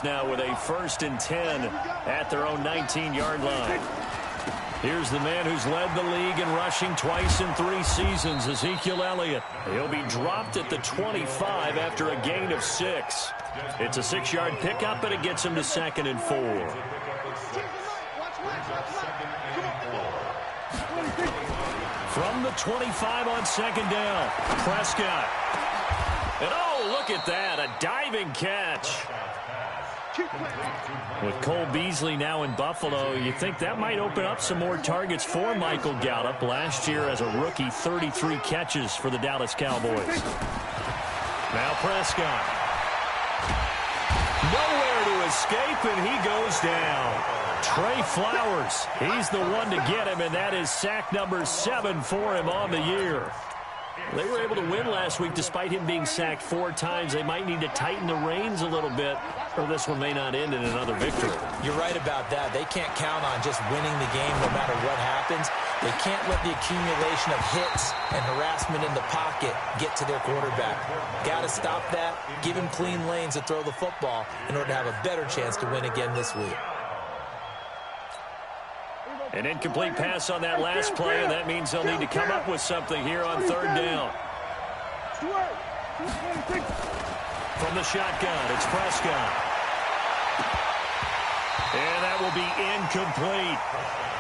Now with a 1st and 10 at their own 19-yard line. Here's the man who's led the league in rushing twice in 3 seasons, Ezekiel Elliott. He'll be dropped at the 25 after a gain of 6. It's a 6-yard pickup, and it gets him to 2nd and 4. From the 25 on 2nd down, Prescott. And oh, look at that, a diving catch. With Cole Beasley now in Buffalo, you think that might open up some more targets for Michael Gallup. Last year as a rookie, 33 catches for the Dallas Cowboys. Now Prescott. Nowhere to escape, and he goes down. Trey Flowers, he's the one to get him, and that is sack number 7 for him on the year. They were able to win last week despite him being sacked 4 times. They might need to tighten the reins a little bit, or this one may not end in another victory. You're right about that. They can't count on just winning the game no matter what happens. They can't let the accumulation of hits and harassment in the pocket get to their quarterback. Got to stop that, give him clean lanes to throw the football in order to have a better chance to win again this week. An incomplete pass on that last play, and that means they'll need to come up with something here on 3rd down. From the shotgun, it's Prescott. And that will be incomplete.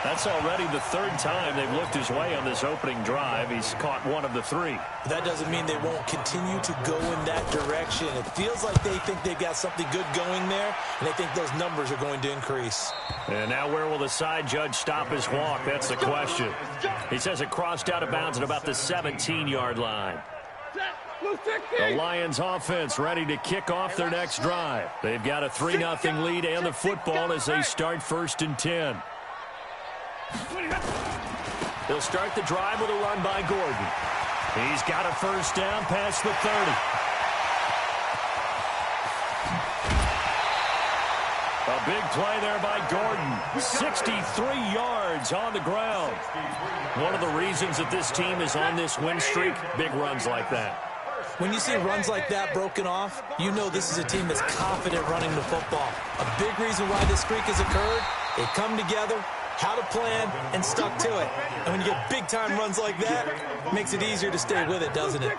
That's already the 3rd time they've looked his way on this opening drive. He's caught 1 of the 3. That doesn't mean they won't continue to go in that direction. It feels like they think they've got something good going there, and they think those numbers are going to increase. And now where will the side judge stop his walk? That's the question. He says it crossed out of bounds at about the 17-yard line. The Lions offense ready to kick off their next drive. They've got a 3-0 lead and the football as they start 1st and 10. They'll start the drive with a run by Gordon. He's got a 1st down past the 30. A big play there by Gordon. 63 yards on the ground. One of the reasons that this team is on this win streak, big runs like that. When you see runs like that broken off, you know this is a team that's confident running the football. A big reason why this streak has occurred, they come together, had a plan, and stuck to it. And when you get big-time runs like that, it makes it easier to stay with it, doesn't it?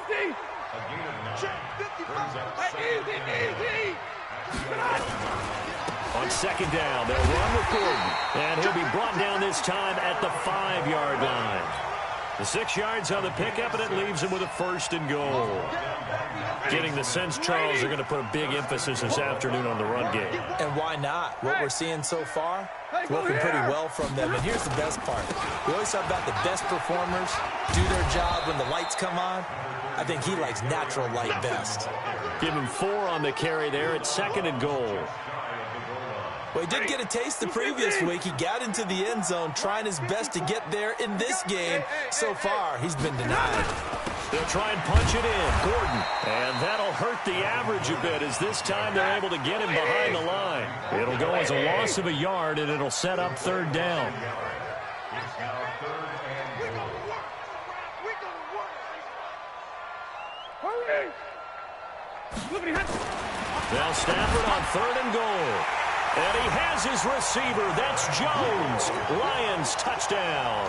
On 2nd down, they'll run with Gordon. And he'll be brought down this time at the 5-yard line. The 6 yards on the pickup, and it leaves him with a 1st and goal. Getting the sense Charles are going to put a big emphasis this afternoon on the run game. And why not? What we're seeing so far, working pretty well from them. And here's the best part. We always talk about the best performers do their job when the lights come on. I think he likes natural light best. Give him 4 on the carry there at 2nd and goal. Well, he did get a taste the previous week. He got into the end zone trying his best to get there in this game. So far, he's been denied. They'll try and punch it in. Gordon. And that'll hurt the average a bit as this time they're able to get him behind the line. It'll go as a loss of a yard, and it'll set up 3rd down. Now Stafford on 3rd and goal. And he has his receiver. That's Jones. Lions touchdown.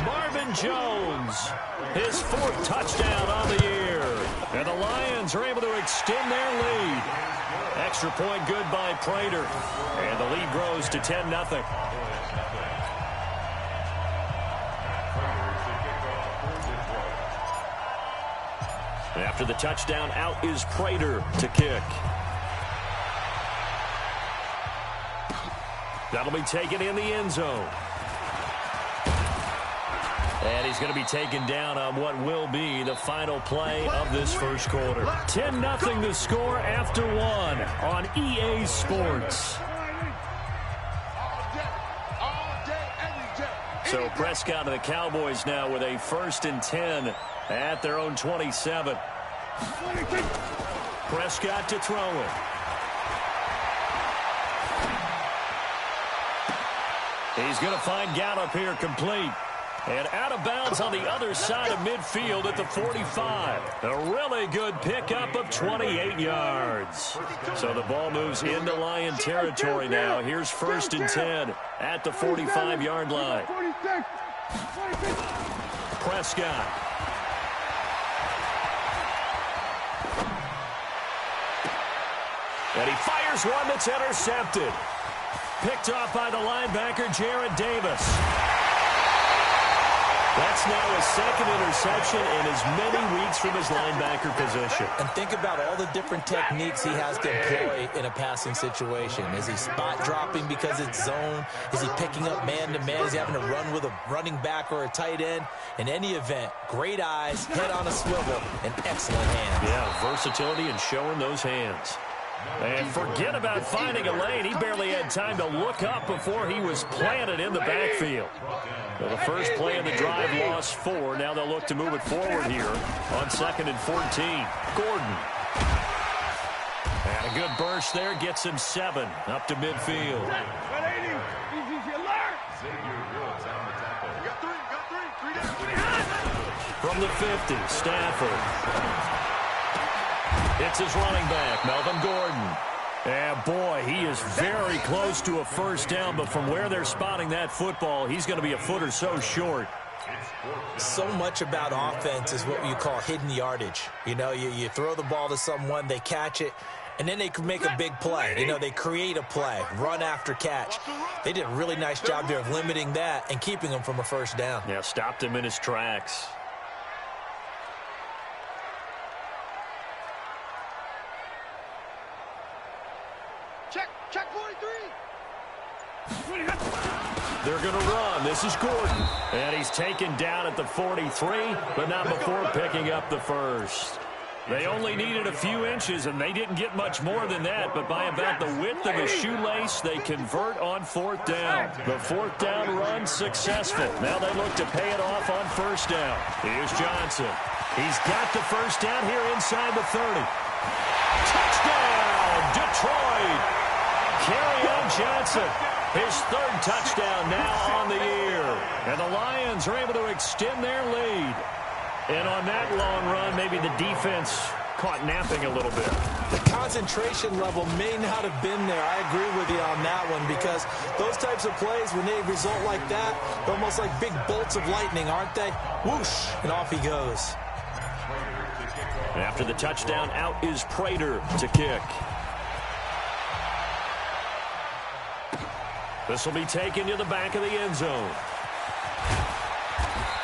Marvin Jones, his 4th touchdown on the year. And the Lions are able to extend their lead. Extra point good by Prater. And the lead grows to 10-0. After the touchdown, out is Prater to kick. That'll be taken in the end zone. And he's going to be taken down on what will be the final play of this 1st quarter. 10-0 the score after 1 on EA Sports. So Prescott and the Cowboys now with a 1st and 10 at their own 27. Prescott to throw it. He's going to find Gallup here complete. And out of bounds on the other side of midfield at the 45. A really good pickup of 28 yards. So the ball moves into Lion territory now. Here's 1st and 10 at the 45-yard line. Prescott. And he fires one that's intercepted. Picked off by the linebacker, Jared Davis. That's now his 2nd interception in as many weeks from his linebacker position. And think about all the different techniques he has to employ in a passing situation. Is he spot dropping because it's zone? Is he picking up man-to-man? Is he having to run with a running back or a tight end? In any event, great eyes, head on a swivel, and excellent hands. Yeah, versatility and showing those hands. And forget about finding a lane. He barely had time to look up before he was planted in the backfield. So the first play of the drive lost 4. Now they'll look to move it forward here on 2nd and 14. Gordon. And a good burst there gets him 7 up to midfield. From the 50, Stafford. It's his running back, Melvin Gordon. And boy, he is very close to a first down, but from where they're spotting that football, he's going to be a foot or so short. So much about offense is what you call hidden yardage. You know, you throw the ball to someone, they catch it, and then they can make a big play. You know, they create a play, run after catch. They did a really nice job there of limiting that and keeping him from a first down. Yeah, stopped him in his tracks. Check 43. They're going to run. This is Gordon. And he's taken down at the 43, but not before picking up the first. They only needed a few inches, and they didn't get much more than that, but by about the width of a shoelace, they convert on 4th down. The 4th down run successful. Now they look to pay it off on 1st down. Here's Johnson. He's got the first down here inside the 30. Touchdown, Detroit! Kerryon Johnson, his 3rd touchdown now on the year. And the Lions are able to extend their lead. And on that long run, maybe the defense caught napping a little bit. The concentration level may not have been there. I agree with you on that one, because those types of plays, when they result like that, they're almost like big bolts of lightning, aren't they? Whoosh, and off he goes. After the touchdown, out is Prater to kick. This will be taken to the back of the end zone.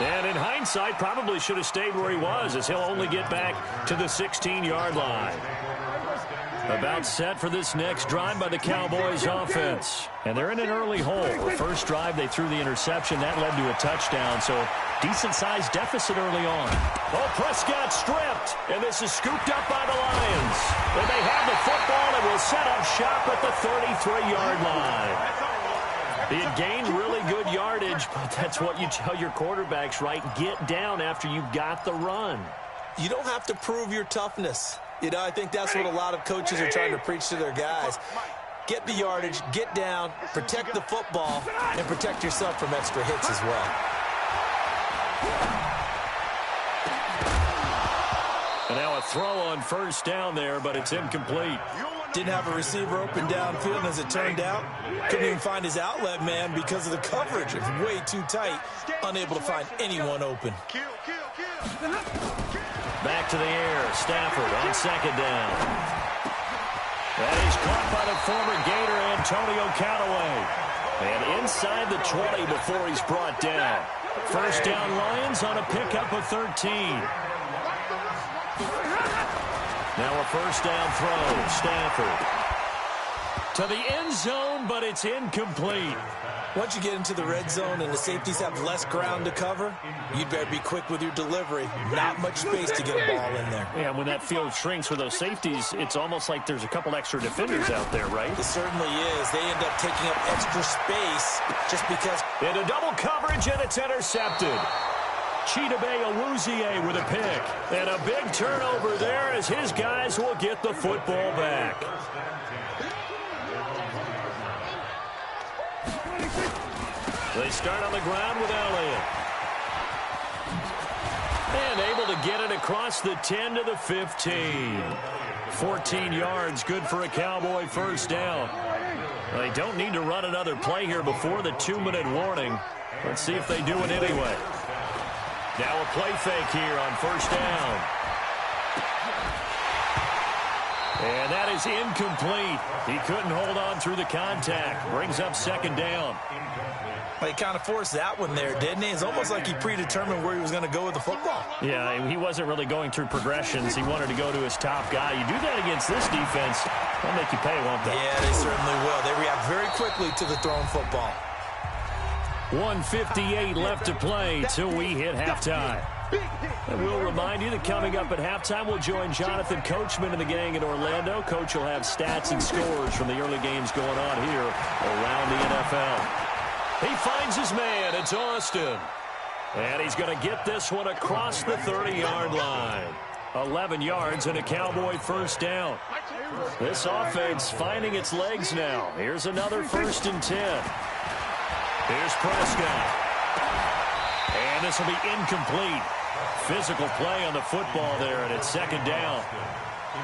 And in hindsight, probably should have stayed where he was, as he'll only get back to the 16-yard line. About set for this next drive by the Cowboys offense. And they're in an early hole. The first drive, they threw the interception. That led to a touchdown, so decent-sized deficit early on. Oh, Prescott stripped, and this is scooped up by the Lions. And they have the football and will set up shop at the 33-yard line. He had gained really good yardage, but that's what you tell your quarterbacks, right? Get down after you've got the run. You don't have to prove your toughness. You know, I think that's what a lot of coaches are trying to preach to their guys. Get the yardage, get down, protect the football, and protect yourself from extra hits as well. And now a throw on 1st down there, but it's incomplete. Didn't have a receiver open downfield, and as it turned out, couldn't even find his outlet man because of the coverage. It was way too tight, unable to find anyone open. Back to the air, Stafford on 2nd down. And he's caught by the former Gator, Antonio Callaway. And inside the 20 before he's brought down. 1st down Lions on a pickup of 13. Now a 1st down throw, Stafford. To the end zone, but it's incomplete. Once you get into the red zone and the safeties have less ground to cover, you'd better be quick with your delivery. Not much space to get a ball in there. Yeah, when that field shrinks for those safeties, it's almost like there's a couple extra defenders out there, right? It certainly is. They end up taking up extra space just because. Into double coverage, and it's intercepted. Chidobe Awuzie with a pick. And a big turnover there as his guys will get the football back. They start on the ground with Elliott. get it across the 10 to the 15. 14 yards, good for a Cowboy first down. They don't need to run another play here before the 2-minute warning. Let's see if they do it anyway. Now a play fake here on first down. And that is incomplete. He couldn't hold on through the contact. Brings up second down. Well, he kind of forced that one there, didn't he? It's almost like he predetermined where he was going to go with the football. Yeah, he wasn't really going through progressions. He wanted to go to his top guy. You do that against this defense, they'll make you pay, won't they? Yeah, they certainly will. They react very quickly to the thrown football. 1:58 left to play till we hit halftime. And we'll remind you that coming up at halftime, we'll join Jonathan Coachman and the gang in Orlando. Coach will have stats and scores from the early games going on here around the NFL. He finds his man. It's Austin. And he's going to get this one across the 30-yard line. 11 yards and a Cowboy first down. This offense finding its legs now. Here's another 1st and 10. Here's Prescott. And this will be incomplete. Physical play on the football there, and it's second down.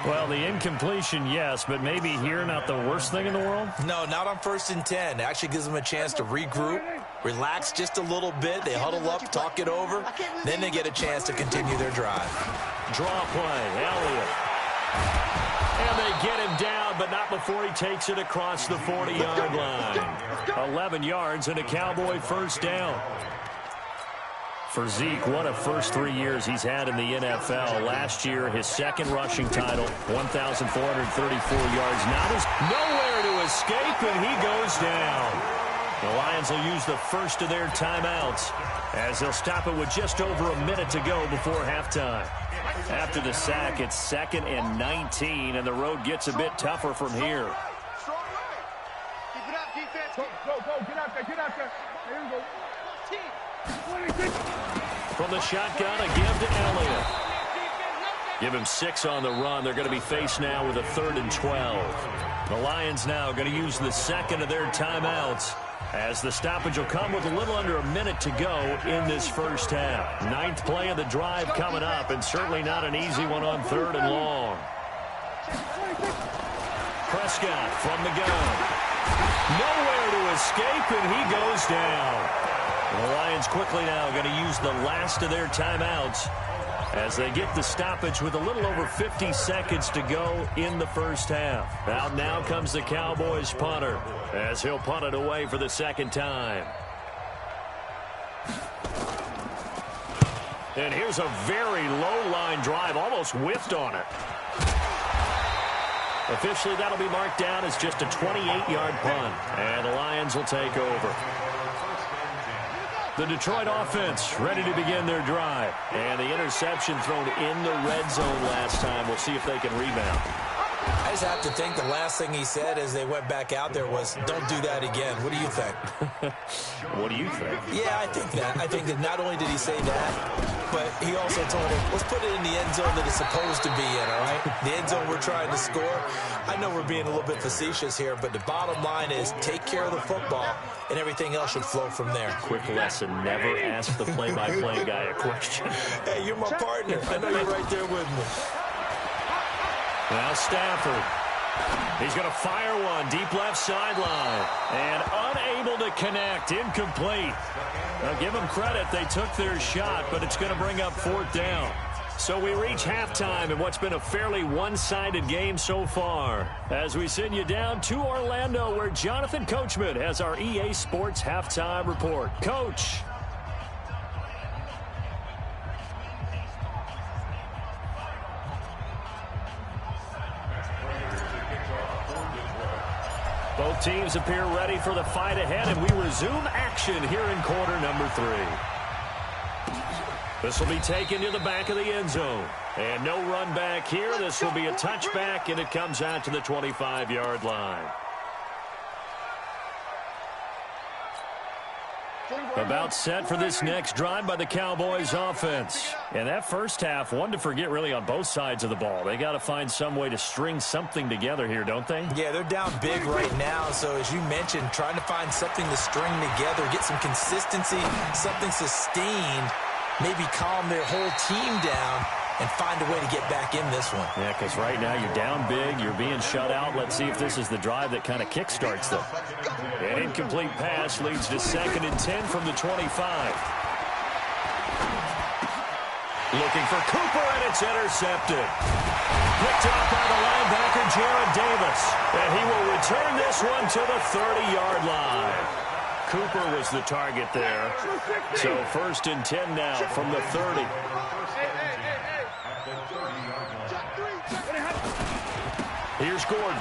Well, the incompletion, yes, but maybe here not the worst thing in the world? No, not on 1st and 10. It actually gives them a chance to regroup, relax just a little bit. They huddle up, talk it over. Then they get a chance to continue their drive. Draw play, Elliott. And they get him down, but not before he takes it across the 40-yard line. 11 yards and a Cowboy first down. For Zeke, what a first 3 years he's had in the NFL. Last year, his second rushing title, 1,434 yards. Now there's nowhere to escape, and he goes down. The Lions will use the first of their timeouts as they'll stop it with just over a minute to go before halftime. After the sack, it's 2nd and 19, and the road gets a bit tougher from here. Keep it up, defense. Go, get out there, There you go. From the shotgun, a give to Elliott. Give him 6 on the run. They're going to be faced now with a 3rd and 12. The Lions now going to use the second of their timeouts as the stoppage will come with a little under a minute to go in this first half. 9th play of the drive coming up, and certainly not an easy one on 3rd and long. Prescott from the gun. Nowhere to escape, and he goes down. The Lions quickly now going to use the last of their timeouts as they get the stoppage with a little over 50 seconds to go in the first half. Out now comes the Cowboys punter as he'll punt it away for the second time. And here's a very low-line drive, almost whiffed on it. Officially, that'll be marked down as just a 28-yard punt, and the Lions will take over. The Detroit offense ready to begin their drive. And the interception thrown in the red zone last time. We'll see if they can rebound. I just have to think the last thing he said as they went back out there was, don't do that again. What do you think? What do you think? Yeah, I think that. I think that not only did he say that, but he also told him, let's put it in the end zone that it's supposed to be in, all right? The end zone we're trying to score. I know we're being a little bit facetious here, but the bottom line is take care of the football, and everything else should flow from there. Quick lesson, never ask the play-by-play guy a question. Hey, you're my partner. I know you're right there with me. Now Stafford. He's going to fire one deep left sideline. And unable to connect. Incomplete. Now give them credit. They took their shot, but it's going to bring up 4th down. So we reach halftime in what's been a fairly one-sided game so far. As we send you down to Orlando, where Jonathan Coachman has our EA Sports halftime report. Coach. Both teams appear ready for the fight ahead, and we resume action here in quarter number 3. This will be taken to the back of the end zone. And no run back here. This will be a touchback, and it comes out to the 25-yard line. About set for this next drive by the Cowboys offense. And that first half, one to forget really on both sides of the ball. They got to find some way to string something together here, don't they? Yeah, they're down big right now. So as you mentioned, trying to find something to string together, get some consistency, something sustained. maybe calm their whole team down and find a way to get back in this one. Yeah, because right now you're down big, you're being shut out. Let's see if this is the drive that kind of kickstarts them. An incomplete pass leads to 2nd and 10 from the 25. Looking for Cooper, and it's intercepted. Picked off by the linebacker, Jared Davis. And he will return this one to the 30-yard line. Cooper was the target there. So 1st and 10 now from the 30. Here's Gordon.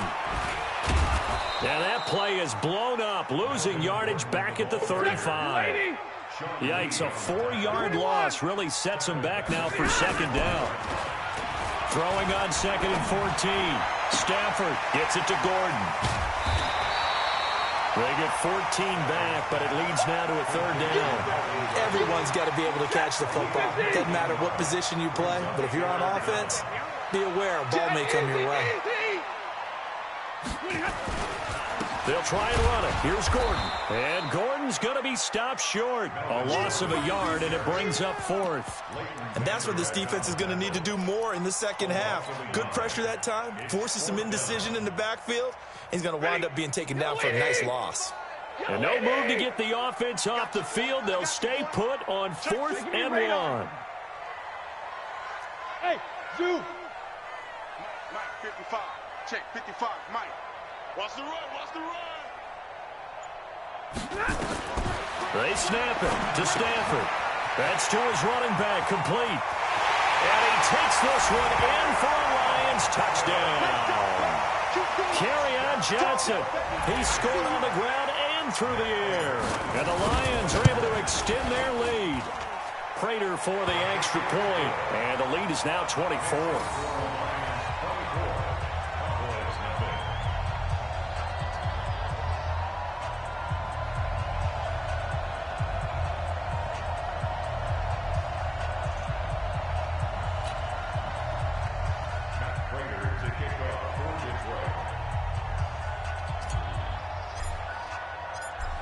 And that play is blown up, losing yardage back at the 35. Yikes, a 4-yard loss really sets him back now for 2nd down. Throwing on 2nd and 14. Stafford gets it to Gordon. They get 14 back, but it leads now to a 3rd down. Everyone's got to be able to catch the football. Doesn't matter what position you play, but if you're on offense, be aware a ball may come your way. They'll try and run it. Here's Gordon. And Gordon's going to be stopped short. A loss of a yard, and it brings up 4th. And that's what this defense is going to need to do more in the second half. Good pressure that time, forces some indecision in the backfield. He's going to wind up being taken down for a nice loss. And no move to get the offense off the field. They'll stay put on 4th and 1. Hey, Zoo. Mike, 55. Check, 55, Mike. Watch the run, watch the run. They snap it to Stafford. That's to his running back, complete. And he takes this one in for a Lions touchdown. Kerryon Johnson. He scored on the ground and through the air. And the Lions are able to extend their lead. Prater for the extra point. And the lead is now 24.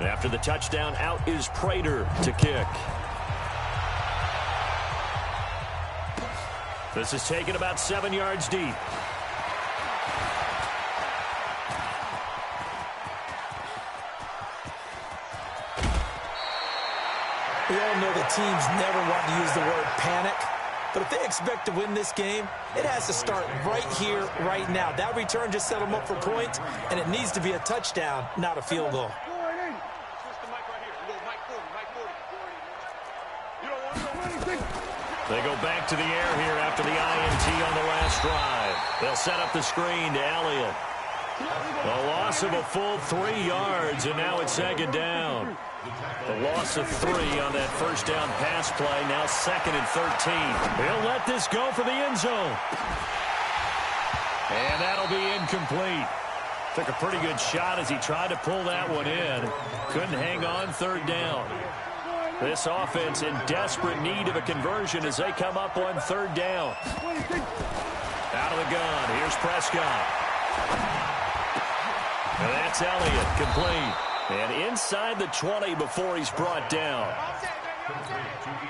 After the touchdown, out is Prater to kick. This is taken about 7 yards deep. We all know the teams never want to use the word panic. But if they expect to win this game, it has to start right here, right now. That return just set them up for points, and it needs to be a touchdown, not a field goal. They go back to the air here after the INT on the last drive. They'll set up the screen to Elliott. A loss of a full 3 yards, and now it's 2nd down. The loss of 3 on that first down pass play, now 2nd and 13. He'll let this go for the end zone. And that'll be incomplete. Took a pretty good shot as he tried to pull that one in. Couldn't hang on 3rd down. This offense in desperate need of a conversion as they come up on 3rd down. Out of the gun, here's Prescott. And that's Elliott, complete. And inside the 20 before he's brought down.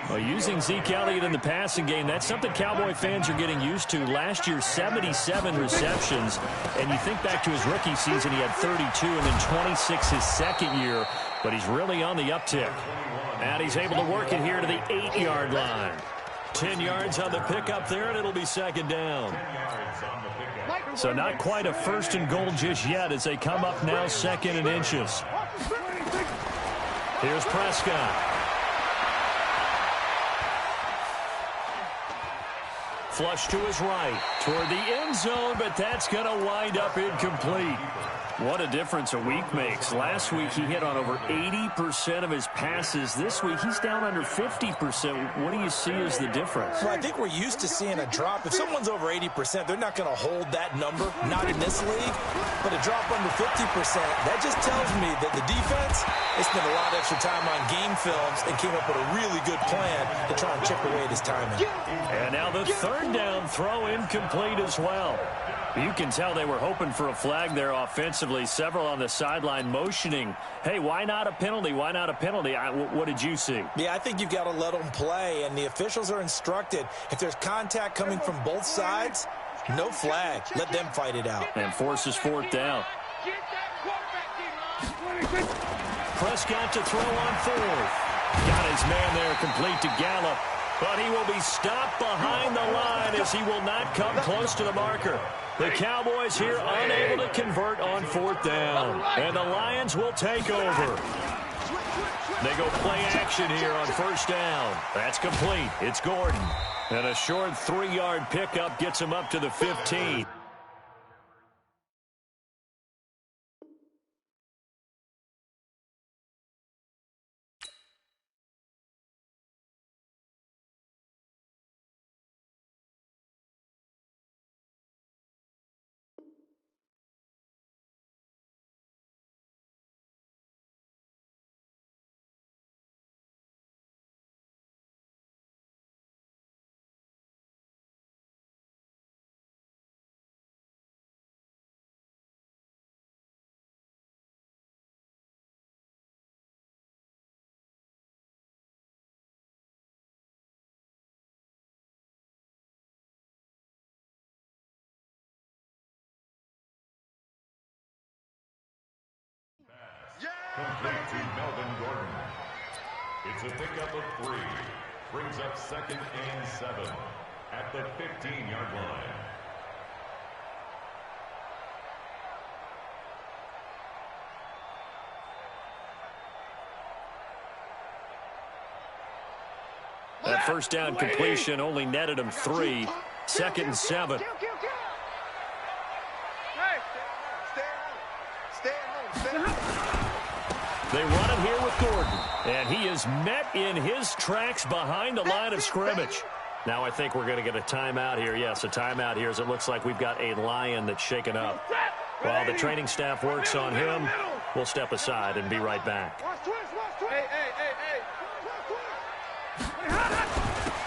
Well, using Zeke Elliott in the passing game, that's something Cowboy fans are getting used to. Last year, 77 receptions. And you think back to his rookie season, he had 32 and then 26 his second year. But he's really on the uptick. And he's able to work it here to the 8-yard line. 10 yards on the pickup there, and it'll be 2nd down. So not quite a 1st and goal just yet as they come up now 2nd and inches. Here's Prescott. Flush to his right toward the end zone, but that's going to wind up incomplete. What a difference a week makes. Last week he hit on over 80% of his passes. This week he's down under 50%. What do you see as the difference? Well, I think we're used to seeing a drop. If someone's over 80%, they're not going to hold that number, not in this league. But a drop under 50%, that just tells me that the defense, they spent a lot of extra time on game films and came up with a really good plan to try and chip away at his timing. And now the 3rd down throw incomplete as well. You can tell they were hoping for a flag there offensively. Several on the sideline motioning, hey, why not a penalty? Why not a penalty? What did you see? Yeah, I think you've got to let them play, and the officials are instructed. If there's contact coming from both sides, no flag. Let them fight it out. And forces fourth down. Prescott to throw on fourth. Got his man there complete to Gallup. But he will be stopped behind the line as he will not come close to the marker. The Cowboys here unable to convert on fourth down. And the Lions will take over. They go play action here on first down. That's complete. It's Gordon. And a short 3-yard pickup gets him up to the 15. Complete to Melvin Gordon. It's a pickup of 3. Brings up 2nd and 7 at the 15-yard line. That first down completion only netted him 3. 2nd and 7. They run it here with Gordon, and he is met in his tracks behind the line of scrimmage. Now I think we're going to get a timeout here. Yes, a timeout here as it looks like we've got a Lion that's shaken up. While the training staff works on him, we'll step aside and be right back.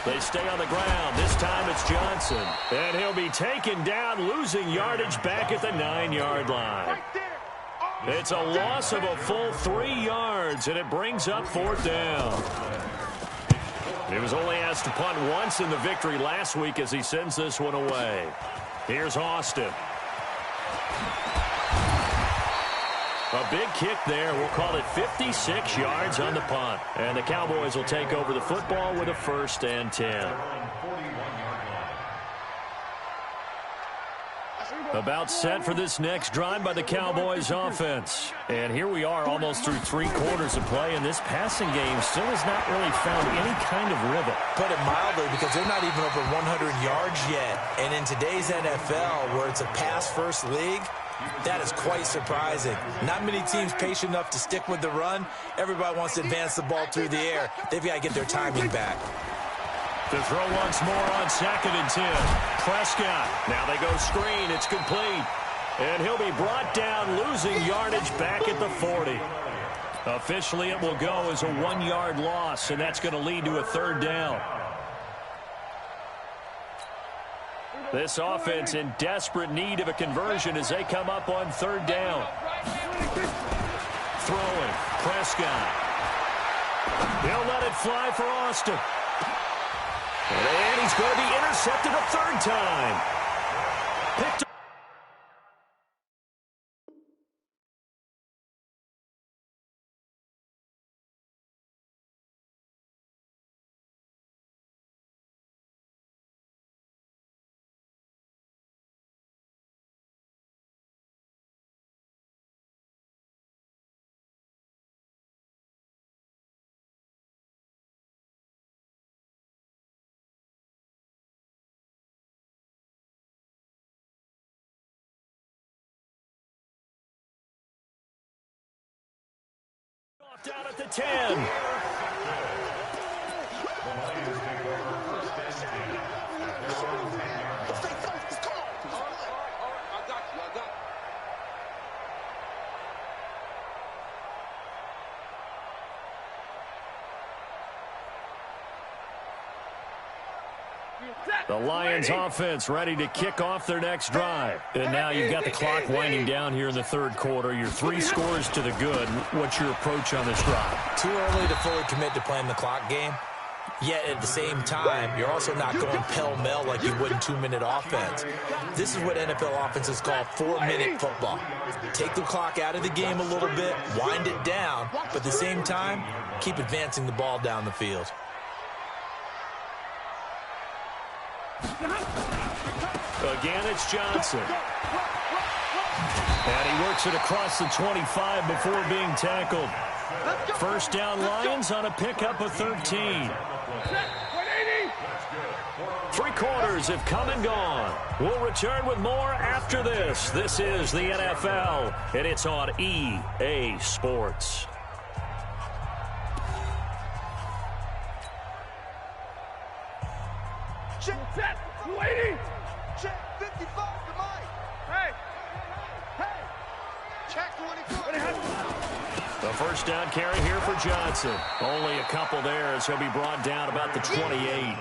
They stay on the ground. This time it's Johnson. And he'll be taken down, losing yardage back at the 9-yard line. It's a loss of a full 3 yards, and it brings up fourth down. He was only asked to punt once in the victory last week as he sends this one away. Here's Austin. A big kick there. We'll call it 56 yards on the punt. And the Cowboys will take over the football with a 1st and 10. About set for this next drive by the Cowboys offense. And here we are almost through 3 quarters of play, and this passing game still has not really found any kind of rhythm. Put it mildly, because they're not even over 100 yards yet. And in today's NFL, where it's a pass-first league, that is quite surprising. Not many teams patient enough to stick with the run. Everybody wants to advance the ball through the air. They've got to get their timing back. To throw once more on 2nd and 10. Prescott. Now they go screen. It's complete. And he'll be brought down, losing yardage back at the 40. Officially, it will go as a 1-yard loss, and that's going to lead to a 3rd down. This offense in desperate need of a conversion as they come up on 3rd down. Throwing. Prescott. He'll let it fly for Austin. And he's going to be intercepted a 3rd time. Picked up. Down at the 10. The Lions offense ready to kick off their next drive. And now you've got the clock winding down here in the third quarter. You're 3 scores to the good. What's your approach on this drive? Too early to fully commit to playing the clock game. Yet at the same time, you're also not going pell-mell like you would in 2-minute offense. This is what NFL offenses call 4-minute football. Take the clock out of the game a little bit, wind it down, but at the same time, keep advancing the ball down the field. Again, it's Johnson. And he works it across the 25 before being tackled. First down, Lions on a pickup of 13. 3 quarters have come and gone. We'll return with more after this. This is the NFL, and it's on EA Sports. Check, waiting. Check 55 to Mike. Hey. Check 24. The first down carry here for Johnson. Only a couple there as he'll be brought down about the 28.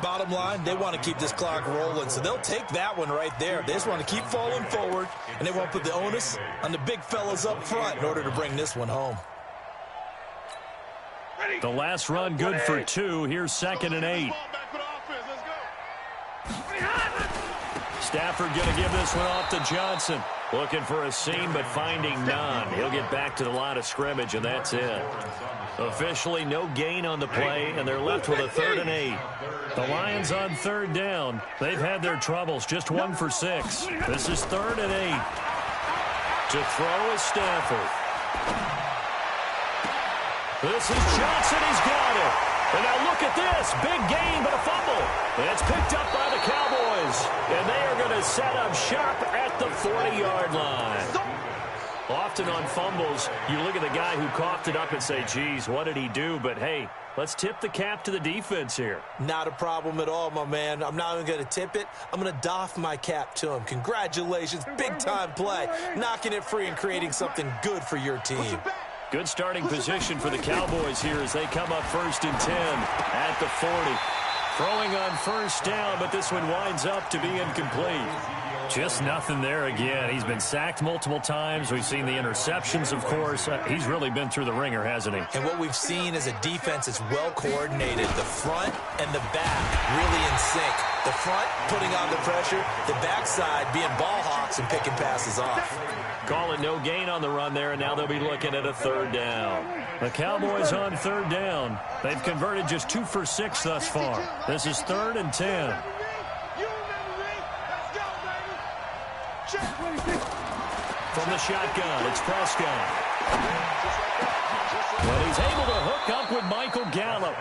Bottom line, they want to keep this clock rolling, so they'll take that one right there. They just want to keep falling forward, and they want to put the onus on the big fellas up front in order to bring this one home. The last run good for 2. Here's 2nd and 8. Stafford going to give this one off to Johnson. Looking for a seam, but finding none. He'll get back to the line of scrimmage, and that's it. Officially no gain on the play, and they're left with a 3rd and 8. The Lions on 3rd down. They've had their troubles, just 1 for 6. This is 3rd and 8. To throw is Stafford. This is Johnson. He's got it. And now look at this. Big gain, but a fumble. And it's picked up by the Cowboys. And they are going to set up shop at the 40-yard line. Often on fumbles, you look at the guy who coughed it up and say, geez, what did he do? But, hey, let's tip the cap to the defense here. Not a problem at all, my man. I'm not even going to tip it. I'm going to doff my cap to him. Congratulations. Big-time play. Knocking it free and creating something good for your team. Good starting position for the Cowboys here as they come up 1st and 10 at the 40. Throwing on 1st down, but this one winds up to be incomplete. Just nothing there again. He's been sacked multiple times. We've seen the interceptions, of course. He's really been through the ringer, hasn't he? And what we've seen is a defense that's well coordinated. The front and the back really in sync. The front putting on the pressure, the backside being ball hawks and picking passes off. Call it no gain on the run there, and now they'll be looking at a 3rd down. The Cowboys on 3rd down. They've converted just 2 for 6 thus far. This is 3rd and 10. From the shotgun, it's Prescott. Well, he's able to hook up with Michael Gallup.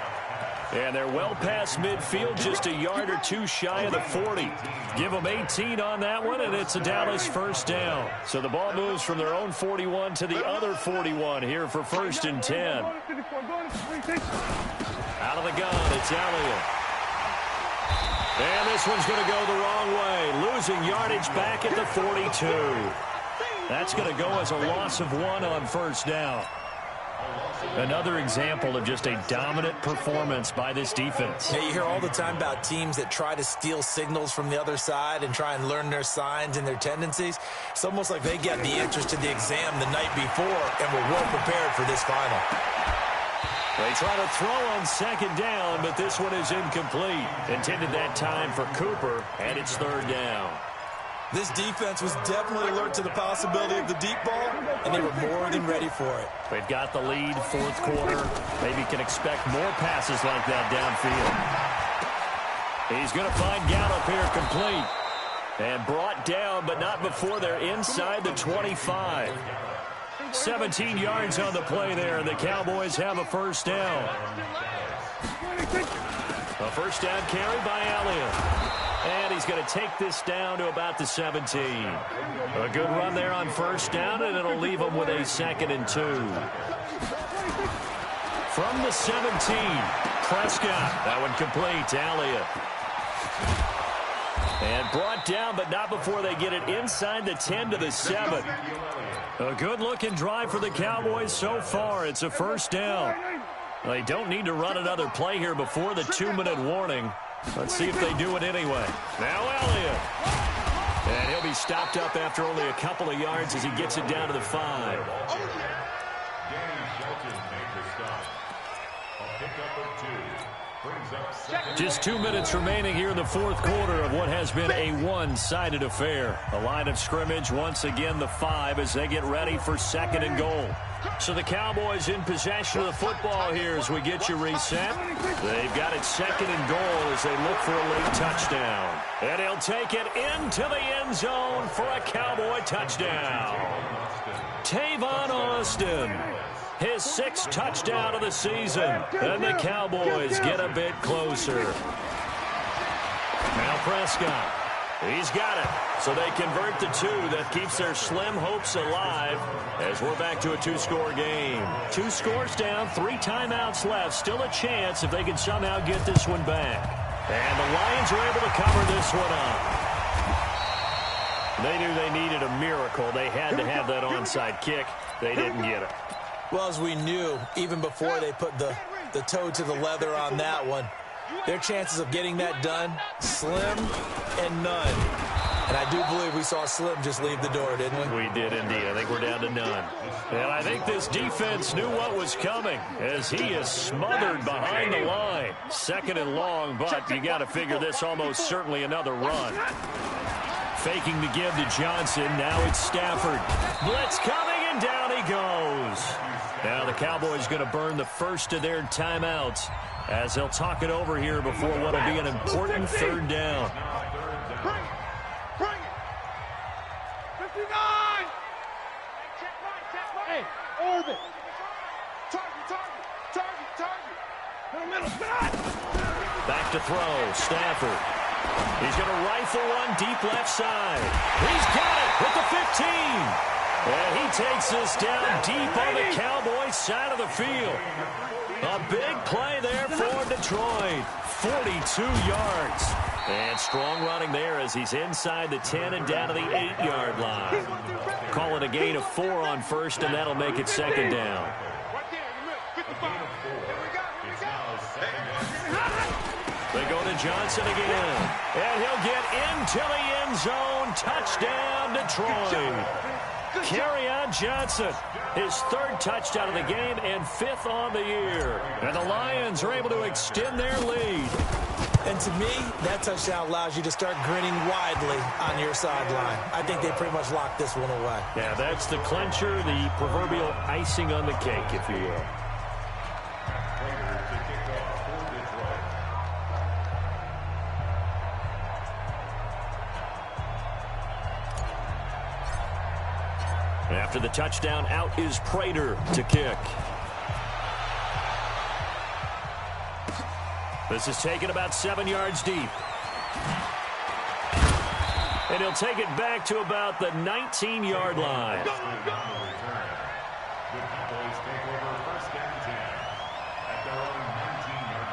And they're well past midfield, just a yard or 2 shy of the 40. Give them 18 on that one, and it's a Dallas 1st down. So the ball moves from their own 41 to the other 41 here for 1st and 10. Out of the gun, it's Elliott. And this one's going to go the wrong way, losing yardage back at the 42. That's going to go as a loss of 1 on 1st down. Another example of just a dominant performance by this defense. Yeah, you hear all the time about teams that try to steal signals from the other side and try and learn their signs and their tendencies. It's almost like they get the answers to the exam the night before and were well prepared for this final. They try to throw on 2nd down, but this one is incomplete. Intended that time for Cooper, and it's 3rd down. This defense was definitely alert to the possibility of the deep ball, and they were more than ready for it. They've got the lead, 4th quarter. Maybe can expect more passes like that downfield. He's going to find Gallup here complete. And brought down, but not before they're inside the 25. 17 yards on the play there, and the Cowboys have a 1st down. A 1st down carry by Elliott. And he's going to take this down to about the 17. A good run there on 1st down, and it'll leave him with a 2nd and 2. From the 17, Prescott. That one complete to Elliott. And brought down, but not before they get it inside the 10 to the 7. A good-looking drive for the Cowboys so far. It's a 1st down. They don't need to run another play here before the 2-minute warning. Let's see if they do it anyway. Now Elliott. And he'll be stopped up after only a couple of yards as he gets it down to the 5. Just 2 minutes remaining here in the fourth quarter of what has been a one-sided affair. The line of scrimmage, once again, the 5 as they get ready for 2nd and goal. So the Cowboys in possession of the football here as we get you reset. They've got it 2nd and goal as they look for a late touchdown. And he'll take it into the end zone for a Cowboy touchdown. Tavon Austin. His 6th touchdown of the season. And the Cowboys get a bit closer. Now Prescott. He's got it. So they convert the 2. That keeps their slim hopes alive as we're back to a 2-score game. 2 scores down, 3 timeouts left. Still a chance if they can somehow get this one back. And the Lions are able to cover this one up. They knew they needed a miracle. They had to have that onside kick. They didn't get it. Well, as we knew, even before they put the toe to the leather on that one, their chances of getting that done, slim and none. And I do believe we saw Slim just leave the door, didn't we? We did indeed. I think we're down to none. And I think this defense knew what was coming as he is smothered behind the line. 2nd and long, but you got to figure this almost certainly another run. Faking the give to Johnson. Now it's Stafford. Blitz coming, and down he goes. Now the Cowboys going to burn the first of their timeouts as they'll talk it over here before what will be an important 3rd down. Bring it. 59. Hey, orbit. Target. Back to throw. Stafford. He's going to rifle one deep left side. He's got it with the 15. And he takes this down deep on the Cowboys side of the field. A big play there for Detroit. 42 yards. And strong running there as he's inside the 10 and down to the 8-yard line. Call it a gain of 4 on first, and that'll make it 2nd down. They go to Johnson again. And he'll get into the end zone. Touchdown, Detroit. Kerryon Johnson, his 3rd touchdown of the game and 5th on the year. And the Lions are able to extend their lead. And to me, that touchdown allows you to start grinning widely on your sideline. I think they pretty much locked this one away. Yeah, that's the clincher, the proverbial icing on the cake, if you will. After the touchdown, out is Prater to kick. This is taken about 7 yards deep. And he'll take it back to about the 19-yard line. The Cowboys take over 1st and 10 at their own 19-yard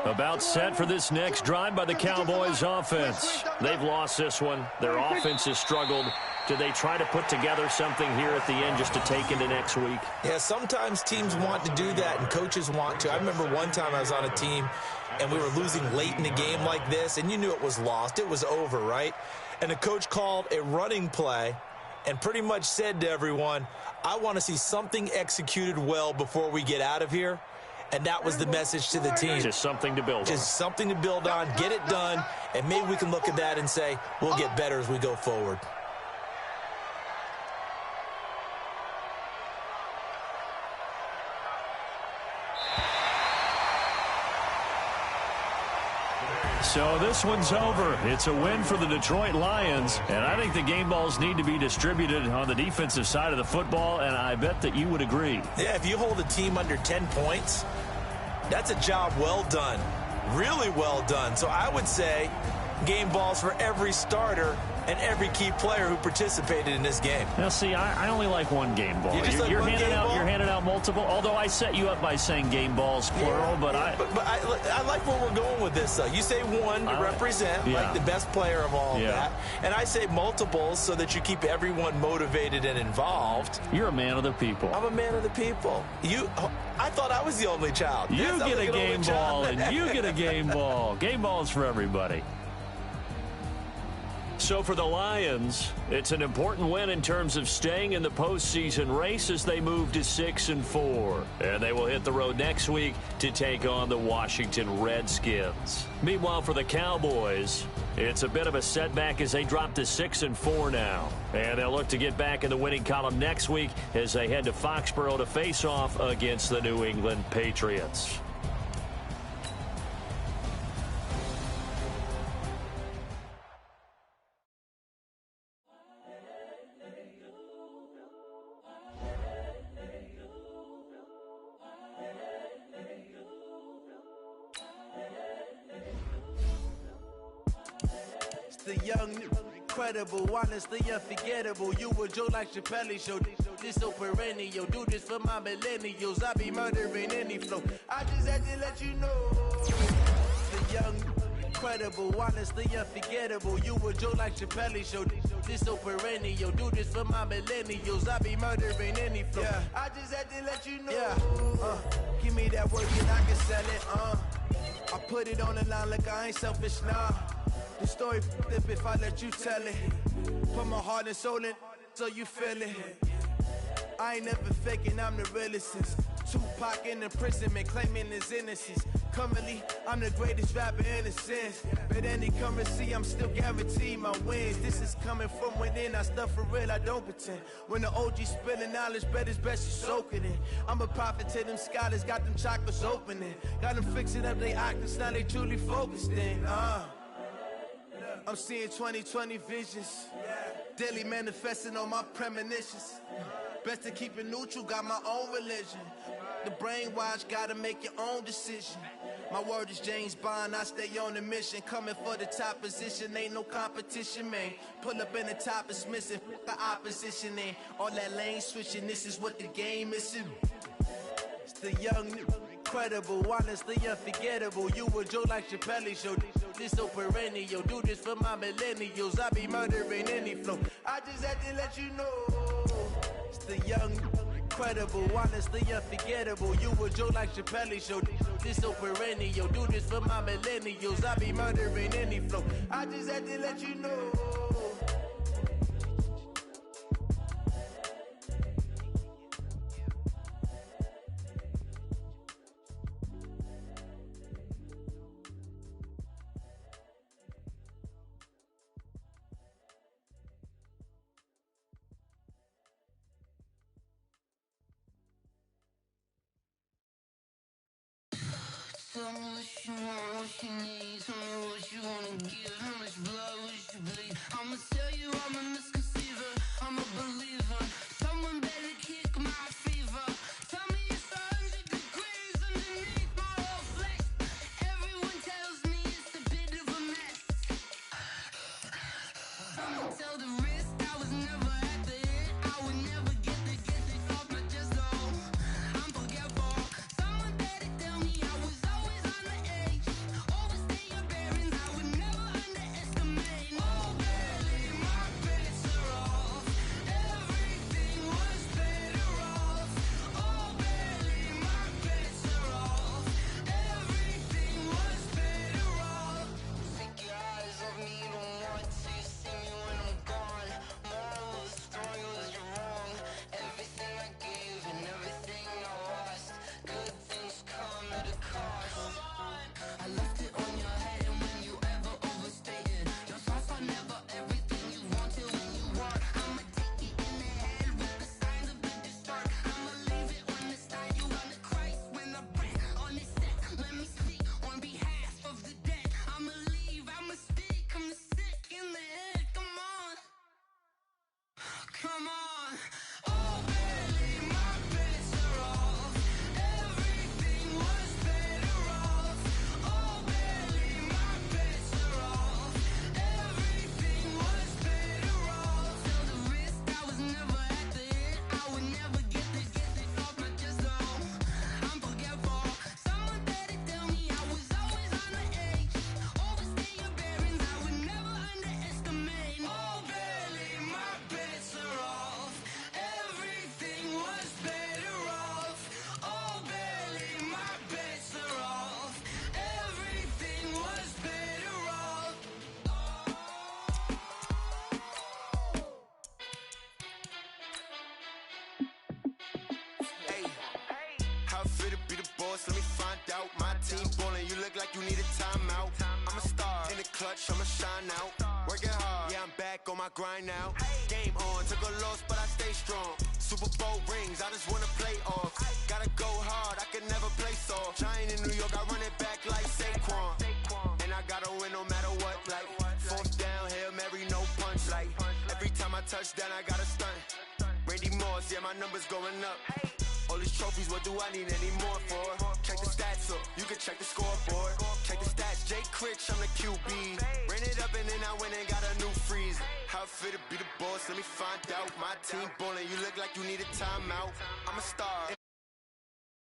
line. About set for this next drive by the Cowboys offense. They've lost this one. Their offense has struggled. Do they try to put together something here at the end just to take into next week? Yeah, sometimes teams want to do that and coaches want to. I remember one time I was on a team and we were losing late in the game like this, and you knew it was lost. It was over, right? And the coach called a running play and pretty much said to everyone, I want to see something executed well before we get out of here. And that was the message to the team. Just something to build on. Just something to build on, get it done, and maybe we can look at that and say, we'll get better as we go forward. So this one's over. It's a win for the Detroit Lions, and I think the game balls need to be distributed on the defensive side of the football, and I bet that you would agree. Yeah, if you hold a team under 10 points, that's a job well done, really well done. So I would say game balls for every starter and every key player who participated in this game. Now, see, I only like one game ball. You're handing out multiple, although I set you up by saying game balls, plural, but I like where we're going with this, though. You say one to represent, like the best player of all of that, and I say multiples so that you keep everyone motivated and involved. You're a man of the people. I'm a man of the people. I thought I was the only child. You get a game ball, and you get a game ball. Game ball is for everybody. So for the Lions, it's an important win in terms of staying in the postseason race as they move to 6-4. And they will hit the road next week to take on the Washington Redskins. Meanwhile, for the Cowboys, it's a bit of a setback as they drop to 6-4 now. And they'll look to get back in the winning column next week as they head to Foxborough to face off against the New England Patriots. The young, incredible, honestly unforgettable. You a Joe like Chappelle show. This so perennial. Do this for my millennials. I be murdering any flow. I just had to let you know. The young, incredible, honestly unforgettable. You a Joe like Chappelle show. This so perennial. Do this for my millennials. I be murdering any flow. Yeah. I just had to let you know. Yeah. Give me that work and I can sell it. I put it on the line like I ain't selfish now. The story flip if I let you tell it. Put my heart and soul in so you feel it. I ain't never faking, I'm the realest since Tupac in imprisonment, claiming his innocence. Currently, I'm the greatest rapper in a sense. But any currency, I'm still guaranteed my wins. This is coming from within, I stuff for real, I don't pretend. When the OG spilling knowledge, bet it's best you soak it in. I'm a prophet to them scholars, got them chakras opening. Got them fixing up they octaves, now they truly focused in. I'm seeing 2020 visions. Daily manifesting on my premonitions. Best to keep it neutral, got my own religion. The brainwash, gotta make your own decision. My word is James Bond, I stay on a mission. Coming for the top position, ain't no competition, man. Pull up in the top is missing, the opposition ain't. All that lane switching, this is what the game is. It's the young, incredible, honestly unforgettable. You a Joe like Chappelle show. This so perennial. Do this for my millennials. I be murdering any flow. I just had to let you know. It's the young, incredible, honestly unforgettable. You a Joe like Chappelle show. This so perennial. Do this for my millennials. I be murdering any flow. I just had to let you know. Tell me what you want, what you need. Tell me what you wanna give. How much blood would you bleed? I'ma tell you I'm a misconceiver. I'm a believer. Someone better kick my fever. Tell me it's 100 degrees underneath my whole flesh. Everyone tells me it's a bit of a mess. Someone tell the risk I was never at the end. I would never get it off my chest. Oh, I'm forgetful. Someone better tell me I was always on the edge. Overstay your bearings, I would never underestimate. Oh, barely, my bets are off. Everything was better off. Oh, barely, my bets are off. Everything was better off. Take your eyes off me, you don't want to. You see me when I'm gone. Moral of the story was you're wrong. Everything I gave and everything I lost. Good things come at a cost. I left it on your head, and when you ever overstated, your thoughts are never everything you wanted when you want. I'ma take it in the head with the signs of the distort. I'ma leave it on the side. You wanna Christ when I breath on this set. Let me speak on behalf of the dead. I'ma leave, I'ma speak. I'm the sick in the head. Come on, come on. Oh, barely, my bets are off. Everything was better off. Oh, barely, my bets are off. Everything was better fit to be the boss? Let me find out. My team ballin', you look like you need a timeout. I'm a star in the clutch, I'ma shine out. Working hard, yeah, I'm back on my grind now. Game on, took a loss, but I stay strong. Super Bowl rings, I just wanna play off. Gotta go hard, I can never play soft. Giant in New York, I run it back like Saquon. And I gotta win no matter what, like fourth down, Hail Mary, no punch. Like every time I touch down, I gotta stunt. Randy Moss, yeah, my numbers going up. All these trophies, what do I need any more for? Check the stats up, you can check the scoreboard. Check the stats, Jay Critch, I'm the QB. Ran it up and then I went and got a new freeze. How it fit to be the boss, let me find out. My team ballin', you look like you need a timeout. I'm a star